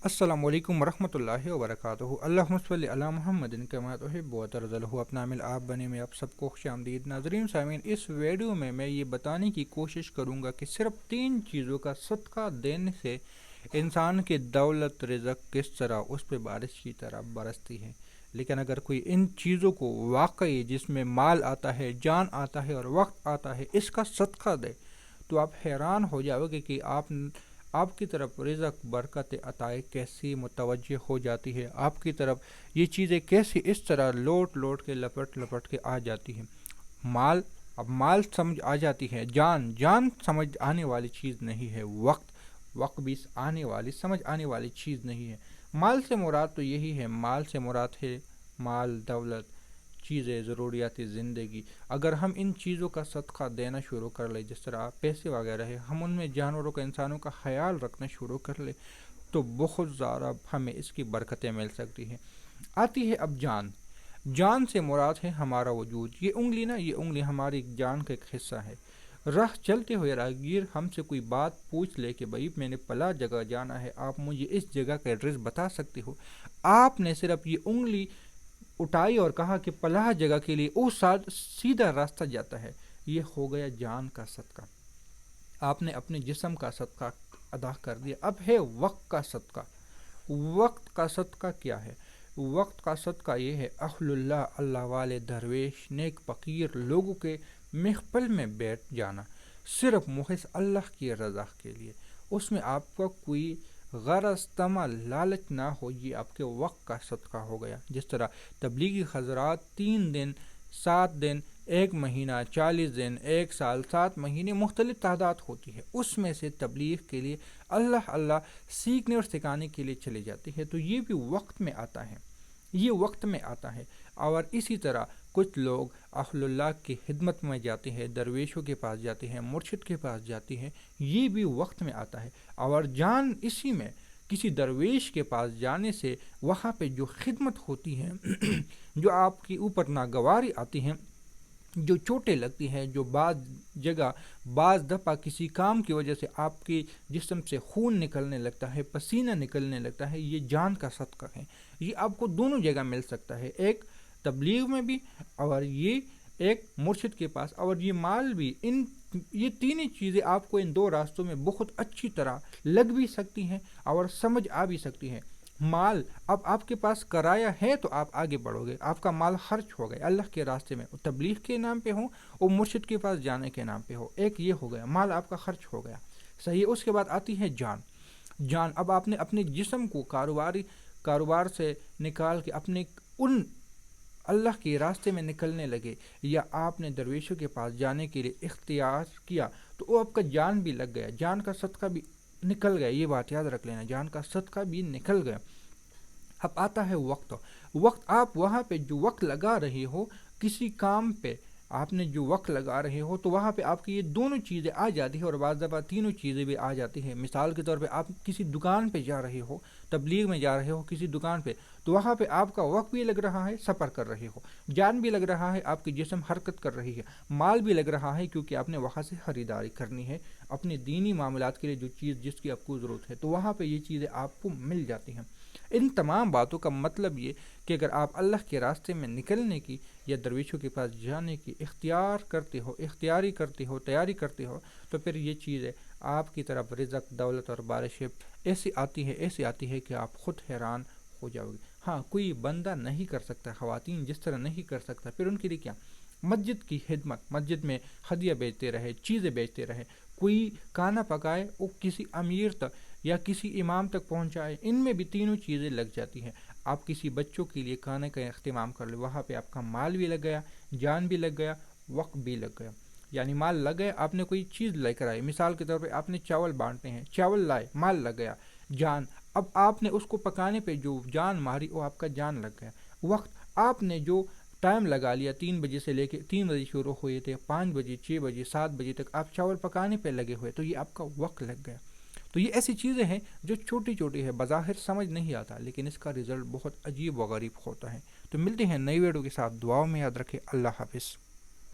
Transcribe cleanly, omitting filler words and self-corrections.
السلام علیکم ورحمۃ اللہ وبرکاتہ۔ اللہم صلی علی محمد کما تحب و ترضى۔ اپنا عمل آپ بنے میں آپ سب کو خوش آمدید۔ ناظرین سامعین، اس ویڈیو میں یہ بتانے کی کوشش کروں گا کہ صرف 3 چیزوں کا صدقہ دینے سے انسان کی دولت رزق کس طرح اس پہ بارش کی طرح برستی ہے۔ لیکن اگر کوئی ان چیزوں کو واقعی، جس میں مال آتا ہے، جان آتا ہے اور وقت آتا ہے، اس کا صدقہ دے تو آپ حیران ہو جاؤ گے کہ آپ کی طرف رزق، برکت، عطائے کیسی متوجہ ہو جاتی ہے، آپ کی طرف یہ چیزیں کیسی اس طرح لوٹ لوٹ کے لپٹ کے آ جاتی ہیں۔ مال سمجھ آ جاتی ہے، جان سمجھ آنے والی چیز نہیں ہے، وقت بھی سمجھ آنے والی چیز نہیں ہے۔ مال سے مراد تو یہی ہے، مال سے مراد ہے مال، دولت، چیزیں، ضروریات زندگی۔ اگر ہم ان چیزوں کا صدقہ دینا شروع کر لیں، جس طرح پیسے وغیرہ ہے، ہم ان میں جانوروں کا، انسانوں کا خیال رکھنا شروع کر لیں تو بہت زیادہ ہمیں اس کی برکتیں مل سکتی ہیں۔ آتی ہے اب جان سے مراد ہے ہمارا وجود۔ یہ انگلی ہماری جان کا ایک حصہ ہے۔ راہ چلتے ہوئے راہگیر ہم سے کوئی بات پوچھ لے کہ بھائی میں نے فلاں جگہ جانا ہے، آپ مجھے اس جگہ کا ایڈریس بتا سکتے ہو؟ آپ نے صرف یہ انگلی اٹھائی اور کہا کہ فلاں جگہ کے لیے وہ سیدھا راستہ جاتا ہے، یہ ہو گیا جان کا صدقہ۔ آپ نے اپنے جسم کا صدقہ ادا کر دیا۔ اب ہے وقت کا صدقہ۔ وقت کا صدقہ کیا ہے؟ وقت کا صدقہ یہ ہے اہل اللہ والے درویش نیک فقیر لوگوں کے محفل میں بیٹھ جانا، صرف محض اللہ کی رضا کے لیے۔ اس میں آپ کا کوئی غرض، طمع، لالچ نہ ہو، یہ آپ کے وقت کا صدقہ ہو گیا۔ جس طرح تبلیغی حضرات 3 دن، 7 دن، 1 مہینہ، 40 دن، 1 سال، 7 مہینے، مختلف تعداد ہوتی ہے، اس میں سے تبلیغ کے لیے اللہ سیکھنے اور سکھانے کے لیے چلی جاتی ہے، تو یہ بھی وقت میں آتا ہے۔ اور اسی طرح کچھ لوگ اہل اللہ کی خدمت میں جاتے ہیں، درویشوں کے پاس جاتے ہیں، مرشد کے پاس جاتے ہیں، یہ بھی وقت میں آتا ہے۔ اور جان اسی میں، کسی درویش کے پاس جانے سے وہاں پہ جو خدمت ہوتی ہے جو آپ کی اوپر ناگواری آتی ہیں، جو چوٹیں لگتی ہیں، جو بعض دفعہ کسی کام کی وجہ سے آپ کے جسم سے خون نکلنے لگتا ہے، پسینہ نکلنے لگتا ہے، یہ جان کا صدقہ ہے۔ یہ آپ کو دونوں جگہ مل سکتا ہے، ایک تبلیغ میں بھی اور یہ ایک مرشد کے پاس، اور یہ مال بھی۔ یہ تینوں چیزیں آپ کو ان 2 راستوں میں بہت اچھی طرح لگ بھی سکتی ہیں اور سمجھ آ بھی سکتی ہیں۔ مال، اب آپ کے پاس کرایہ ہے تو آپ آگے بڑھو گے، آپ کا مال خرچ ہو گیا اللہ کے راستے میں، تبلیغ کے نام پہ ہو اور مرشد کے پاس جانے کے نام پہ ہو، ایک یہ ہو گیا، مال آپ کا خرچ ہو گیا، صحیح۔ اس کے بعد آتی ہے جان۔ اب آپ نے اپنے جسم کو کاروبار سے نکال کے اپنے ان اللہ کے راستے میں نکلنے لگے، یا آپ نے درویشوں کے پاس جانے کے لیے اختیار کیا، تو وہ آپ کا جان بھی لگ گیا، جان کا صدقہ بھی نکل گیا، یہ بات یاد رکھ لینا، جان کا صدقہ بھی نکل گیا۔ اب آتا ہے وقت۔ آپ وہاں پہ جو وقت لگا رہے ہو کسی کام پہ، آپ نے جو وقت لگا رہے ہو، تو وہاں پہ آپ کی یہ دونوں چیزیں آ جاتی ہیں، اور بعض دفعہ تینوں چیزیں بھی آ جاتی ہیں۔ مثال کے طور پہ آپ کسی دکان پہ جا رہے ہو، تبلیغ میں جا رہے ہو کسی دکان پہ، تو وہاں پہ آپ کا وقت بھی لگ رہا ہے، سفر کر رہے ہو، جان بھی لگ رہا ہے، آپ کی جسم حرکت کر رہی ہے، مال بھی لگ رہا ہے، کیونکہ آپ نے وہاں سے خریداری کرنی ہے اپنے دینی معاملات کے لیے، جو چیز جس کی آپ کو ضرورت ہے، تو وہاں پہ یہ چیزیں آپ کو مل جاتی ہیں۔ ان تمام باتوں کا مطلب یہ کہ اگر آپ اللہ کے راستے میں نکلنے کی یا درویشوں کے پاس جانے کی اختیاری کرتے ہو، تیاری کرتے ہو، تو پھر یہ چیزیں آپ کی طرف رزق، دولت اور بارشیں ایسی آتی ہے کہ آپ خود حیران ہو جاؤ گے۔ ہاں، کوئی بندہ نہیں کر سکتا، خواتین جس طرح نہیں کر سکتا، پھر ان کے لیے کیا؟ مسجد کی خدمت، مسجد میں ہدیہ بیچتے رہے، چیزیں بیچتے رہے، کوئی کھانا پکائے، وہ کسی امیر تک یا کسی امام تک پہنچائے، ان میں بھی تینوں چیزیں لگ جاتی ہیں۔ آپ کسی بچوں کے لیے کھانے کا اہتمام کر لیں، وہاں پہ آپ کا مال بھی لگ گیا، جان بھی لگ گیا، وقت بھی لگ گیا۔ یعنی مال لگ گیا، آپ نے کوئی چیز لے کر آئے، مثال کے طور پہ آپ نے چاول بانٹنے ہیں، چاول لائے، مال لگ گیا، جان، اب آپ نے اس کو پکانے پہ جو جان ماری، وہ آپ کا جان لگ گیا، وقت، آپ نے جو ٹائم لگا لیا، 3 بجے سے لے کے 3 بجے شروع ہوئے تھے، 5 بجے، 6 بجے، 7 بجے تک آپ چاول پکانے پہ لگے ہوئے، تو یہ آپ کا وقت لگ گیا۔ تو یہ ایسی چیزیں ہیں جو چھوٹی ہے، بظاہر سمجھ نہیں آتا، لیکن اس کا رزلٹ بہت عجیب و غریب ہوتا ہے۔ تو ملتے ہیں نئی ویڈیو کے ساتھ، دعاؤں میں یاد رکھیں، اللہ حافظ۔